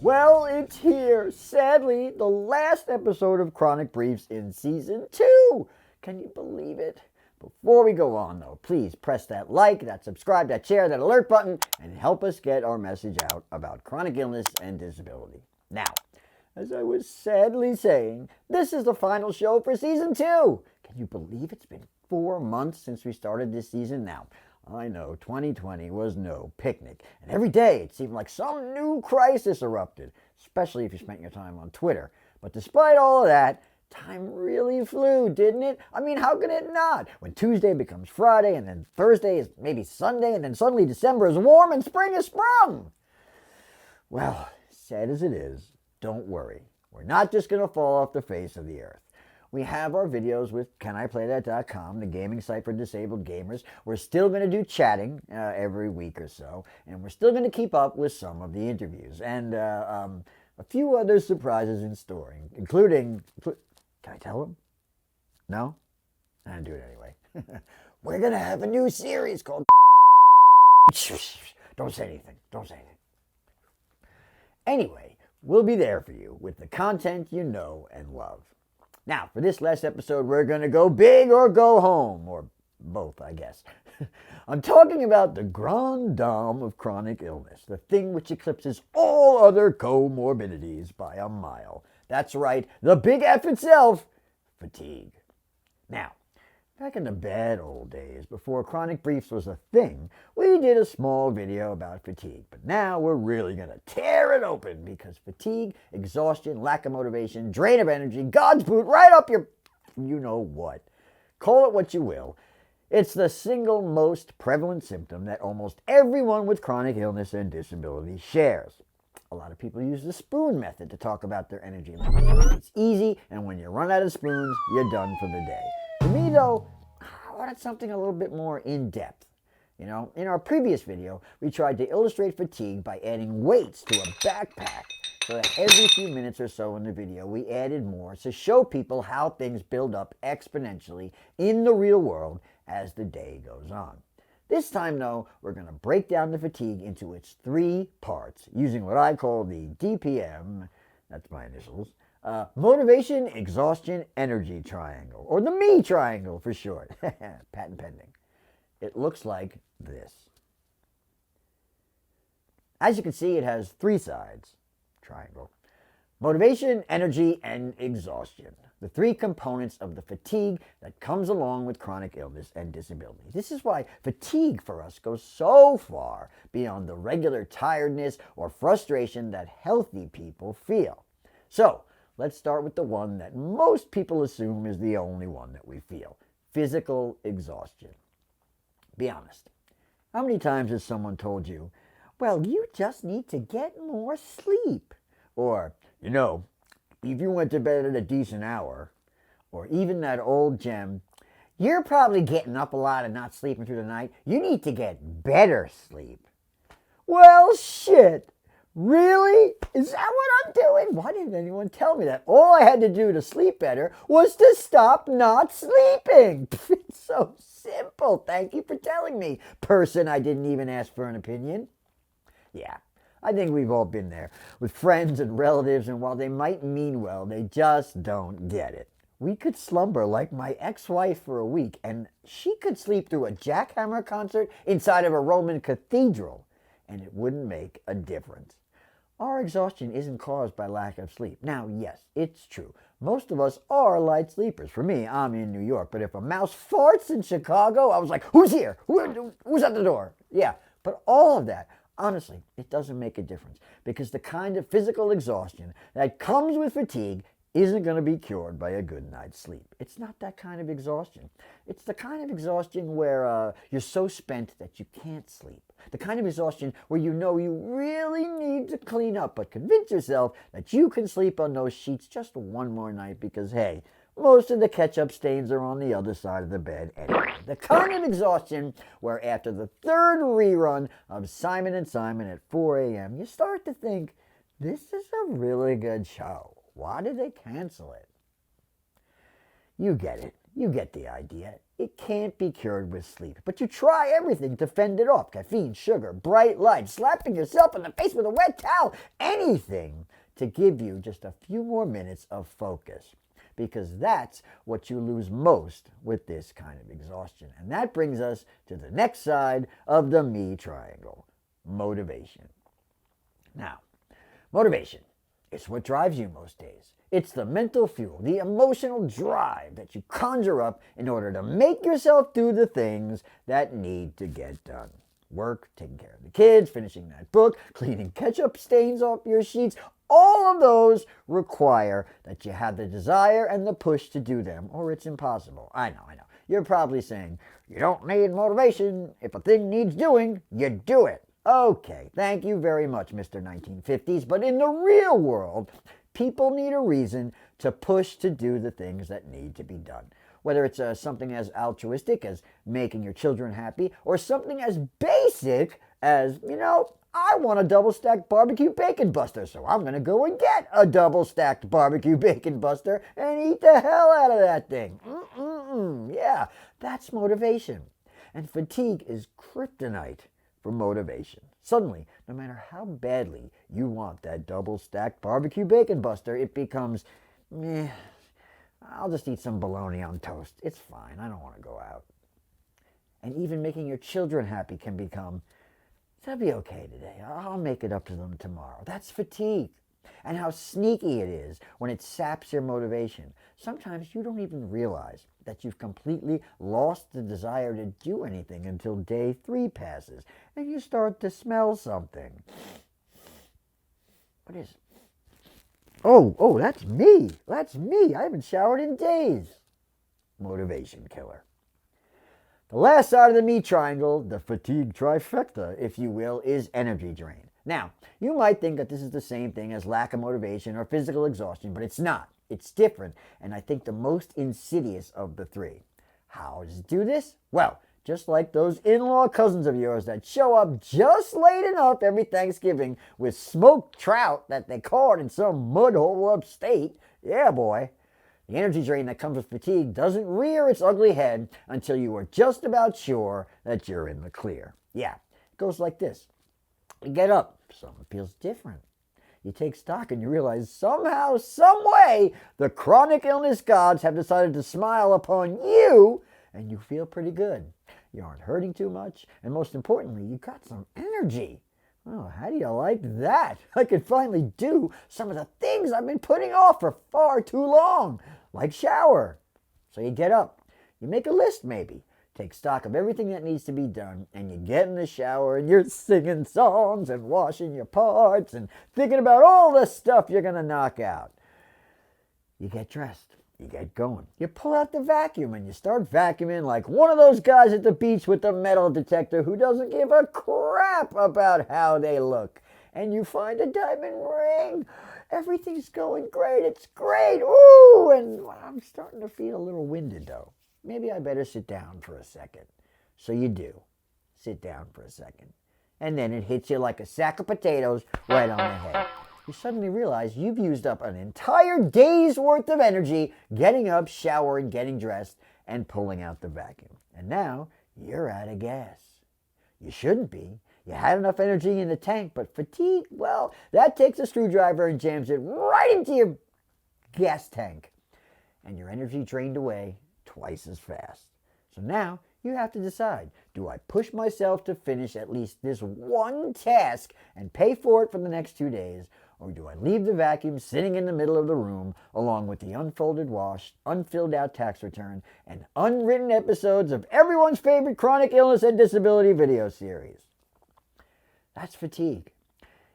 Well, it's here. Sadly, the last episode of Chronic Briefs in Season 2. Can you believe it? Before we go on, though, please press that like, that subscribe, that share, that alert button, and help us get our message out about chronic illness and disability. Now, as I was sadly saying, this is the final show for Season 2. Can you believe it's been 4 months since we started this season? Now, I know 2020 was no picnic, and every day it seemed like some new crisis erupted, especially if you spent your time on Twitter. But despite all of that, time really flew, didn't it? I mean, how could it not? When Tuesday becomes Friday, and then Thursday is maybe Sunday, and then suddenly December is warm and spring is sprung. Well, sad as it is, don't worry. We're not just going to fall off the face of the earth. We have our videos with CanIPlayThat.com, the gaming site for disabled gamers. We're still going to do chatting every week or so, and we're still going to keep up with some of the interviews and a few other surprises in store, including... Can I tell them? No? I'll do it anyway. We're going to have a new series called... Don't say anything. Don't say anything. Anyway, we'll be there for you with the content you know and love. Now, for this last episode, we're going to go big or go home, or both, I guess. I'm talking about the grande dame of chronic illness, the thing which eclipses all other comorbidities by a mile. That's right, the big F itself, fatigue. Now, back in the bad old days, before Chronic Briefs was a thing, we did a small video about fatigue. But now we're really going to tear it open because fatigue, exhaustion, lack of motivation, drain of energy, God's boot right up your... you know what. Call it what you will. It's the single most prevalent symptom that almost everyone with chronic illness and disability shares. A lot of people use the spoon method to talk about their energy levels. It's easy, and when you run out of spoons, you're done for the day. For me, though, I wanted something a little bit more in-depth. You know, in our previous video, we tried to illustrate fatigue by adding weights to a backpack, so that every few minutes or so in the video, we added more to show people how things build up exponentially in the real world as the day goes on. This time, though, we're going to break down the fatigue into its 3 parts, using what I call the DPM, that's my initials, motivation, exhaustion, energy triangle, or the ME triangle for short. Patent pending. It looks like this. As you can see, it has 3 sides, triangle. Motivation, energy, and exhaustion. The 3 components of the fatigue that comes along with chronic illness and disability. This is why fatigue for us goes so far beyond the regular tiredness or frustration that healthy people feel. So, let's start with the one that most people assume is the only one that we feel. Physical exhaustion. Be honest. How many times has someone told you, well, you just need to get more sleep? Or, you know, if you went to bed at a decent hour, or even that old gem, you're probably getting up a lot and not sleeping through the night. You need to get better sleep. Well, shit. Really? Is that what I'm doing? Why didn't anyone tell me that? All I had to do to sleep better was to stop not sleeping. It's so simple. Thank you for telling me, person I didn't even ask for an opinion. Yeah. I think we've all been there with friends and relatives, and while they might mean well, they just don't get it. We could slumber like my ex-wife for a week, and she could sleep through a jackhammer concert inside of a Roman cathedral, and it wouldn't make a difference. Our exhaustion isn't caused by lack of sleep. Now, yes, it's true. Most of us are light sleepers. For me, I'm in New York, but if a mouse farts in Chicago, I was like, who's here? Who's at the door? Yeah, but all of that, honestly, it doesn't make a difference because the kind of physical exhaustion that comes with fatigue isn't going to be cured by a good night's sleep. It's not that kind of exhaustion. It's the kind of exhaustion where you're so spent that you can't sleep. The kind of exhaustion where you know you really need to clean up, but convince yourself that you can sleep on those sheets just one more night because, hey, most of the ketchup stains are on the other side of the bed anyway. The kind of exhaustion where after the 3rd rerun of Simon and Simon at 4 a.m., you start to think, this is a really good show. Why did they cancel it? You get it. You get the idea. It can't be cured with sleep, but you try everything to fend it off. Caffeine, sugar, bright lights, slapping yourself in the face with a wet towel, anything to give you just a few more minutes of focus. Because that's what you lose most with this kind of exhaustion. And that brings us to the next side of the me triangle, motivation. Now, motivation is what drives you most days. It's the mental fuel, the emotional drive that you conjure up in order to make yourself do the things that need to get done. Work, taking care of the kids, finishing that book, cleaning ketchup stains off your sheets. All of those require that you have the desire and the push to do them, or it's impossible. I know. You're probably saying, you don't need motivation. If a thing needs doing, you do it. Okay, thank you very much, Mr. 1950s. But in the real world, people need a reason to push to do the things that need to be done. Whether it's something as altruistic as making your children happy, or something as basic as, I want a double-stacked barbecue bacon buster, so I'm going to go and get a double-stacked barbecue bacon buster and eat the hell out of that thing. Yeah, that's motivation. And fatigue is kryptonite for motivation. Suddenly, no matter how badly you want that double-stacked barbecue bacon buster, it becomes, I'll just eat some bologna on toast. It's fine. I don't want to go out. And even making your children happy can become, they'll be okay today. I'll make it up to them tomorrow. That's fatigue. And how sneaky it is when it saps your motivation. Sometimes you don't even realize that you've completely lost the desire to do anything until day 3 passes and you start to smell something. What is it? Oh, that's me. That's me. I haven't showered in days. Motivation killer. The last side of the me triangle, the fatigue trifecta, if you will, is energy drain. Now, you might think that this is the same thing as lack of motivation or physical exhaustion, but it's not. It's different, and I think the most insidious of the 3. How does it do this? Well, just like those in-law cousins of yours that show up just late enough every Thanksgiving with smoked trout that they caught in some mud hole upstate. Yeah, boy. The energy drain that comes with fatigue doesn't rear its ugly head until you are just about sure that you're in the clear. Yeah, it goes like this. You get up, something feels different. You take stock and you realize somehow, some way, the chronic illness gods have decided to smile upon you and you feel pretty good. You aren't hurting too much, and most importantly, you got some energy. Oh, how do you like that? I can finally do some of the things I've been putting off for far too long, like shower. So you get up. You make a list maybe. Take stock of everything that needs to be done, and you get in the shower and you're singing songs and washing your parts and thinking about all the stuff you're going to knock out. You get dressed. You get going. You pull out the vacuum and you start vacuuming like one of those guys at the beach with the metal detector who doesn't give a crap about how they look. And you find a diamond ring. Everything's going great. It's great. Ooh! And I'm starting to feel a little winded though. Maybe I better sit down for a second. So you do. Sit down for a second. And then it hits you like a sack of potatoes right on the head. You suddenly realize you've used up an entire day's worth of energy getting up, showering, getting dressed, and pulling out the vacuum. And now you're out of gas. You shouldn't be. You had enough energy in the tank, but fatigue, well, that takes a screwdriver and jams it right into your gas tank. And your energy drained away twice as fast. So now you have to decide, do I push myself to finish at least this one task and pay for it for the next 2 days, or do I leave the vacuum sitting in the middle of the room along with the unfolded wash, unfilled out tax return, and unwritten episodes of everyone's favorite chronic illness and disability video series? That's fatigue.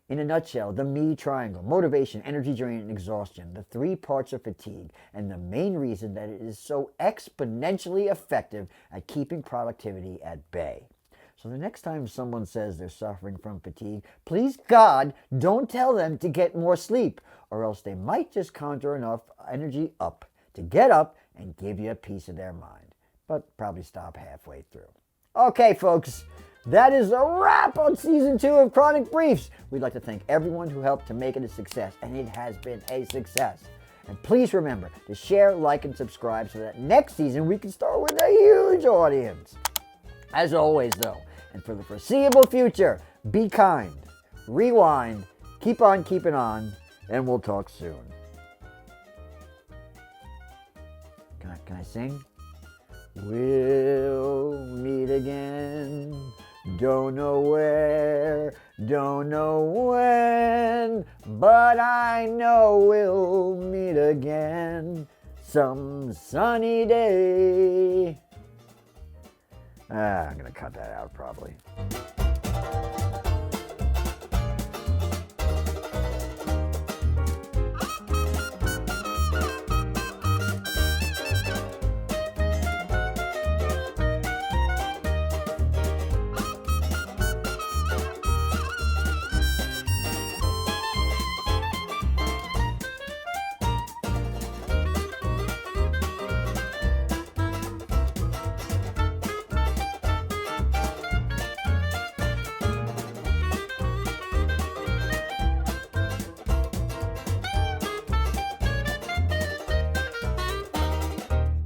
In a nutshell, the me triangle, motivation, energy drain, and exhaustion, the 3 parts of fatigue, and the main reason that it is so exponentially effective at keeping productivity at bay. So the next time someone says they're suffering from fatigue, please God, don't tell them to get more sleep, or else they might just conjure enough energy up to get up and give you a piece of their mind. But probably stop halfway through. Okay, folks. That is a wrap on Season 2 of Chronic Briefs. We'd like to thank everyone who helped to make it a success, and it has been a success. And please remember to share, like, and subscribe so that next season we can start with a huge audience. As always, though, and for the foreseeable future, be kind, rewind, keep on keeping on, and we'll talk soon. Can I sing? We'll meet again. Don't know where, don't know when, but I know we'll meet again some sunny day. I'm going to cut that out probably.